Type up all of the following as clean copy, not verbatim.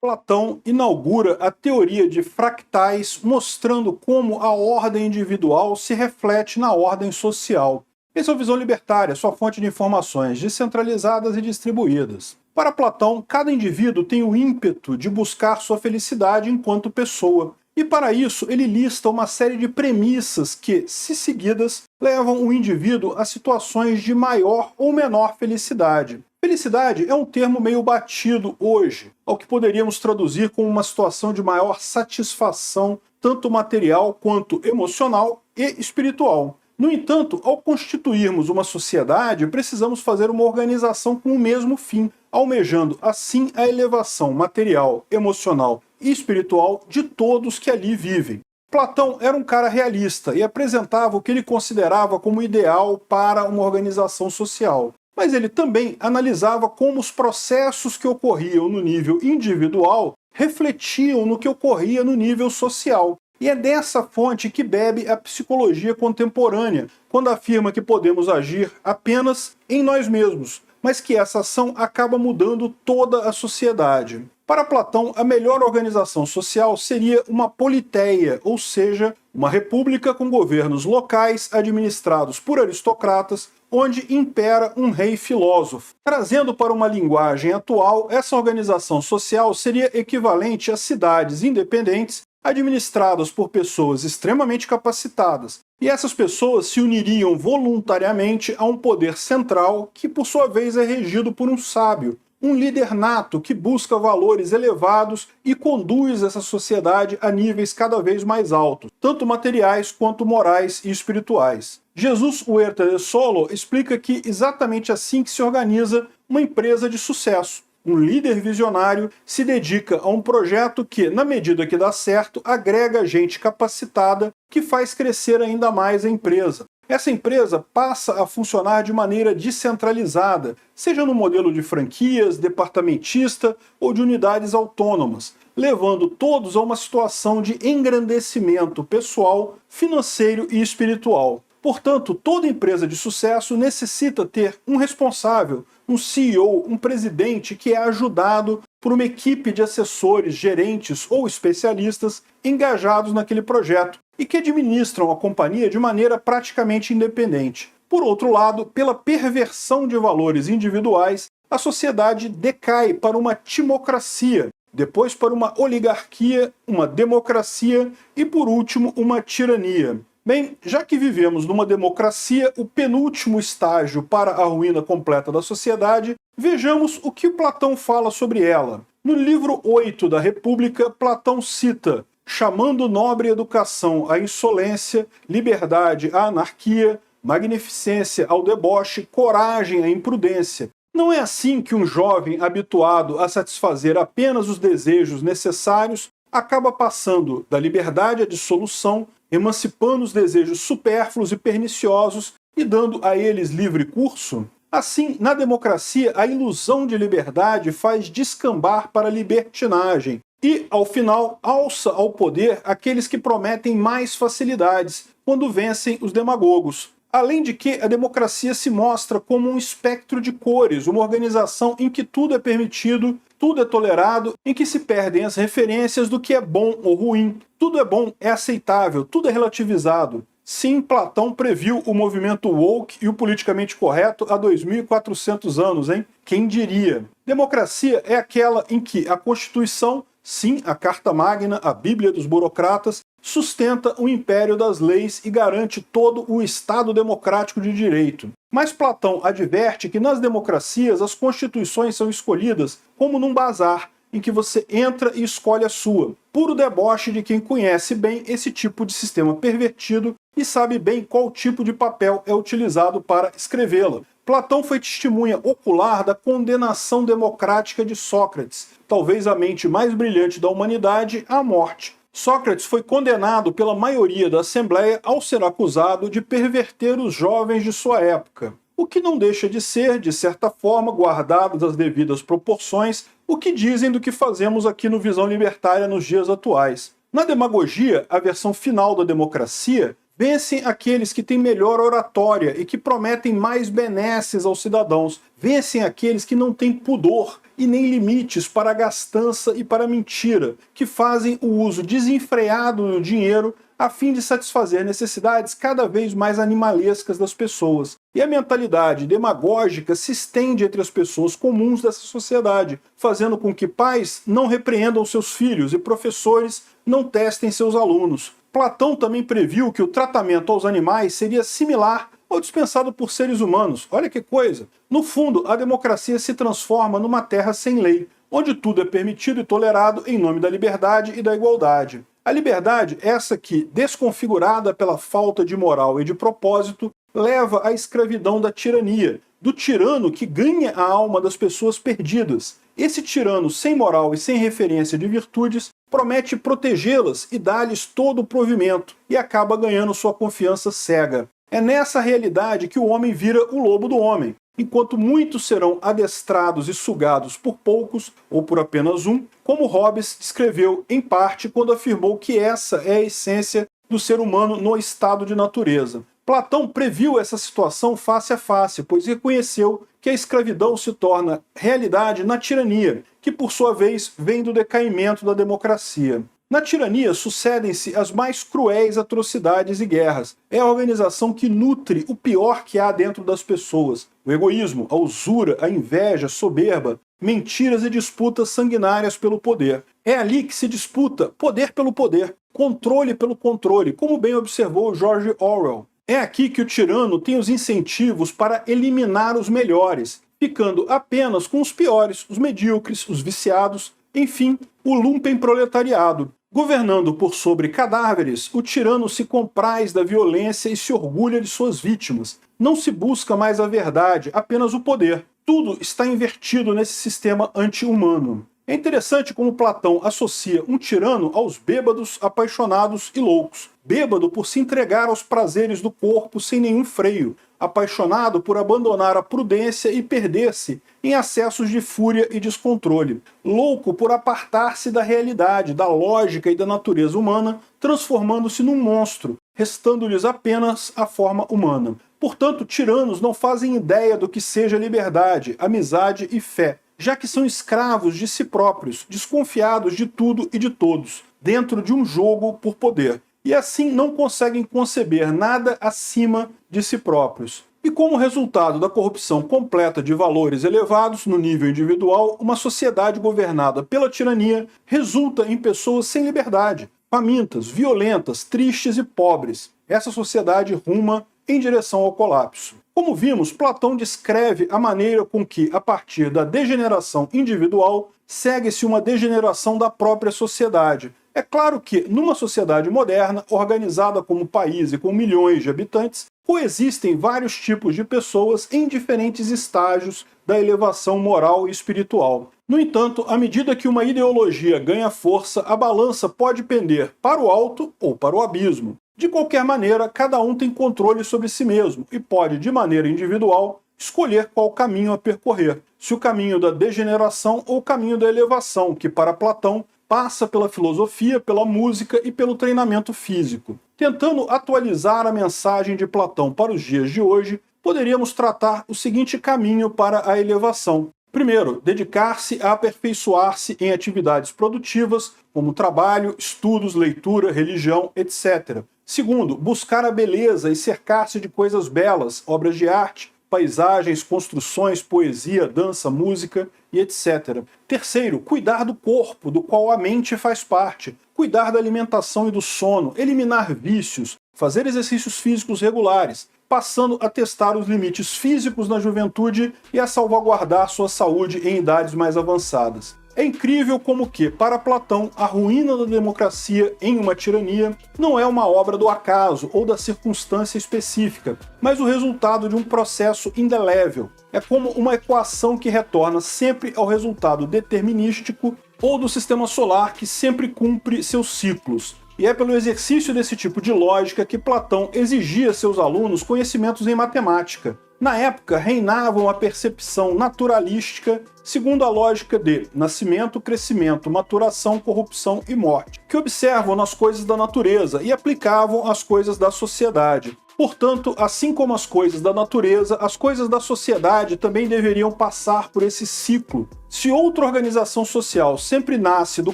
Platão inaugura a teoria de fractais, mostrando como a ordem individual se reflete na ordem social. Essa é a visão libertária, sua fonte de informações descentralizadas e distribuídas. Para Platão, cada indivíduo tem o ímpeto de buscar sua felicidade enquanto pessoa. E para isso, ele lista uma série de premissas que, se seguidas, levam o indivíduo a situações de maior ou menor felicidade. Felicidade é um termo meio batido hoje, ao que poderíamos traduzir como uma situação de maior satisfação, tanto material quanto emocional e espiritual. No entanto, ao constituirmos uma sociedade, precisamos fazer uma organização com o mesmo fim, almejando assim a elevação material, emocional e espiritual de todos que ali vivem. Platão era um cara realista e apresentava o que ele considerava como ideal para uma organização social. Mas ele também analisava como os processos que ocorriam no nível individual refletiam no que ocorria no nível social. E é dessa fonte que bebe a psicologia contemporânea, quando afirma que podemos agir apenas em nós mesmos, mas que essa ação acaba mudando toda a sociedade. Para Platão, a melhor organização social seria uma politeia, ou seja, uma república com governos locais administrados por aristocratas, onde impera um rei filósofo. Trazendo para uma linguagem atual, essa organização social seria equivalente a cidades independentes administradas por pessoas extremamente capacitadas, e essas pessoas se uniriam voluntariamente a um poder central que, por sua vez, é regido por um sábio, um líder nato que busca valores elevados e conduz essa sociedade a níveis cada vez mais altos, tanto materiais quanto morais e espirituais. Jesus Huerta de Soto explica que exatamente assim que se organiza uma empresa de sucesso. Um líder visionário se dedica a um projeto que, na medida que dá certo, agrega gente capacitada que faz crescer ainda mais a empresa. Essa empresa passa a funcionar de maneira descentralizada, seja no modelo de franquias, departamentista ou de unidades autônomas, levando todos a uma situação de engrandecimento pessoal, financeiro e espiritual. Portanto, toda empresa de sucesso necessita ter um responsável, um CEO, um presidente que é ajudado por uma equipe de assessores, gerentes ou especialistas engajados naquele projeto e que administram a companhia de maneira praticamente independente. Por outro lado, pela perversão de valores individuais, a sociedade decai para uma timocracia, depois para uma oligarquia, uma democracia e, por último, uma tirania. Bem, já que vivemos numa democracia, o penúltimo estágio para a ruína completa da sociedade, vejamos o que Platão fala sobre ela. No livro 8 da República, Platão cita: chamando nobre educação à insolência, liberdade à anarquia, magnificência ao deboche, coragem à imprudência. Não é assim que um jovem habituado a satisfazer apenas os desejos necessários acaba passando da liberdade à dissolução, emancipando os desejos supérfluos e perniciosos e dando a eles livre curso? Assim, na democracia, a ilusão de liberdade faz descambar para a libertinagem e, ao final, alça ao poder aqueles que prometem mais facilidades, quando vencem os demagogos. Além de que a democracia se mostra como um espectro de cores, uma organização em que tudo é permitido, tudo é tolerado, em que se perdem as referências do que é bom ou ruim. Tudo é bom, é aceitável, tudo é relativizado. Sim, Platão previu o movimento woke e o politicamente correto há 2.400 anos, hein? Quem diria? Democracia é aquela em que a Constituição, sim, a Carta Magna, a Bíblia dos burocratas, sustenta o império das leis e garante todo o Estado democrático de direito. Mas Platão adverte que nas democracias as constituições são escolhidas como num bazar, em que você entra e escolhe a sua. Puro deboche de quem conhece bem esse tipo de sistema pervertido e sabe bem qual tipo de papel é utilizado para escrevê-la. Platão foi testemunha ocular da condenação democrática de Sócrates, talvez a mente mais brilhante da humanidade, à morte. Sócrates foi condenado pela maioria da Assembleia ao ser acusado de perverter os jovens de sua época, o que não deixa de ser, de certa forma, guardadas as devidas proporções, o que dizem do que fazemos aqui no Visão Libertária nos dias atuais. Na demagogia, a versão final da democracia, vencem aqueles que têm melhor oratória e que prometem mais benesses aos cidadãos. Vencem aqueles que não têm pudor e nem limites para a gastança e para a mentira, que fazem o uso desenfreado do dinheiro a fim de satisfazer necessidades cada vez mais animalescas das pessoas. E a mentalidade demagógica se estende entre as pessoas comuns dessa sociedade, fazendo com que pais não repreendam seus filhos e professores não testem seus alunos. Platão também previu que o tratamento aos animais seria similar ou dispensado por seres humanos. Olha que coisa! No fundo, a democracia se transforma numa terra sem lei, onde tudo é permitido e tolerado em nome da liberdade e da igualdade. A liberdade, essa que, desconfigurada pela falta de moral e de propósito, leva à escravidão da tirania, do tirano que ganha a alma das pessoas perdidas. Esse tirano sem moral e sem referência de virtudes promete protegê-las e dar-lhes todo o provimento, e acaba ganhando sua confiança cega. É nessa realidade que o homem vira o lobo do homem. Enquanto muitos serão adestrados e sugados por poucos, ou por apenas um, como Hobbes descreveu em parte quando afirmou que essa é a essência do ser humano no estado de natureza. Platão previu essa situação face a face, pois reconheceu que a escravidão se torna realidade na tirania, que por sua vez vem do decaimento da democracia. Na tirania sucedem-se as mais cruéis atrocidades e guerras. É a organização que nutre o pior que há dentro das pessoas. O egoísmo, a usura, a inveja, a soberba, mentiras e disputas sanguinárias pelo poder. É ali que se disputa poder pelo poder, controle pelo controle, como bem observou George Orwell. É aqui que o tirano tem os incentivos para eliminar os melhores, ficando apenas com os piores, os medíocres, os viciados, enfim, o lumpenproletariado. Governando por sobre cadáveres, o tirano se compraz da violência e se orgulha de suas vítimas. Não se busca mais a verdade, apenas o poder. Tudo está invertido nesse sistema anti-humano. É interessante como Platão associa um tirano aos bêbados, apaixonados e loucos. Bêbado por se entregar aos prazeres do corpo sem nenhum freio, apaixonado por abandonar a prudência e perder-se em acessos de fúria e descontrole, louco por apartar-se da realidade, da lógica e da natureza humana, transformando-se num monstro, restando-lhes apenas a forma humana. Portanto, tiranos não fazem ideia do que seja liberdade, amizade e fé, já que são escravos de si próprios, desconfiados de tudo e de todos, dentro de um jogo por poder. E assim não conseguem conceber nada acima de si próprios. E como resultado da corrupção completa de valores elevados no nível individual, uma sociedade governada pela tirania resulta em pessoas sem liberdade, famintas, violentas, tristes e pobres. Essa sociedade ruma em direção ao colapso. Como vimos, Platão descreve a maneira com que, a partir da degeneração individual, segue-se uma degeneração da própria sociedade. É claro que, numa sociedade moderna, organizada como país e com milhões de habitantes, coexistem vários tipos de pessoas em diferentes estágios da elevação moral e espiritual. No entanto, à medida que uma ideologia ganha força, a balança pode pender para o alto ou para o abismo. De qualquer maneira, cada um tem controle sobre si mesmo e pode, de maneira individual, escolher qual caminho a percorrer, se o caminho da degeneração ou o caminho da elevação, que para Platão passa pela filosofia, pela música e pelo treinamento físico. Tentando atualizar a mensagem de Platão para os dias de hoje, poderíamos tratar o seguinte caminho para a elevação. Primeiro, dedicar-se a aperfeiçoar-se em atividades produtivas, como trabalho, estudos, leitura, religião, etc. Segundo, buscar a beleza e cercar-se de coisas belas, obras de arte, paisagens, construções, poesia, dança, música e etc. Terceiro, cuidar do corpo, do qual a mente faz parte, cuidar da alimentação e do sono, eliminar vícios, fazer exercícios físicos regulares, passando a testar os limites físicos na juventude e a salvaguardar sua saúde em idades mais avançadas. É incrível como que, para Platão, a ruína da democracia em uma tirania não é uma obra do acaso ou da circunstância específica, mas o resultado de um processo indelével. É como uma equação que retorna sempre ao resultado determinístico ou do sistema solar que sempre cumpre seus ciclos. E é pelo exercício desse tipo de lógica que Platão exigia a seus alunos conhecimentos em matemática. Na época, reinava uma percepção naturalística segundo a lógica de nascimento, crescimento, maturação, corrupção e morte, que observam nas coisas da natureza e aplicavam às coisas da sociedade. Portanto, assim como as coisas da natureza, as coisas da sociedade também deveriam passar por esse ciclo. Se outra organização social sempre nasce do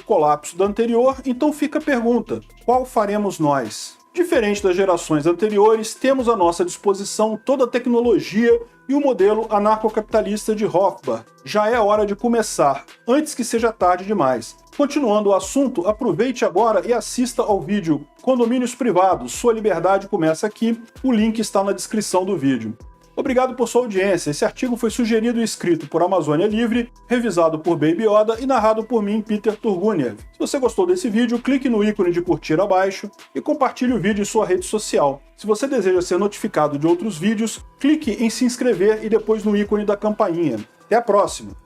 colapso da anterior, então fica a pergunta: qual faremos nós? Diferente das gerações anteriores, temos à nossa disposição toda a tecnologia e o modelo anarcocapitalista de Rothbard. Já é hora de começar, antes que seja tarde demais. Continuando o assunto, aproveite agora e assista ao vídeo Condomínios Privados, sua liberdade começa aqui. O link está na descrição do vídeo. Obrigado por sua audiência. Esse artigo foi sugerido e escrito por Amazônia Livre, revisado por Baby Yoda e narrado por mim, Peter Turguniev. Se você gostou desse vídeo, clique no ícone de curtir abaixo e compartilhe o vídeo em sua rede social. Se você deseja ser notificado de outros vídeos, clique em se inscrever e depois no ícone da campainha. Até a próxima!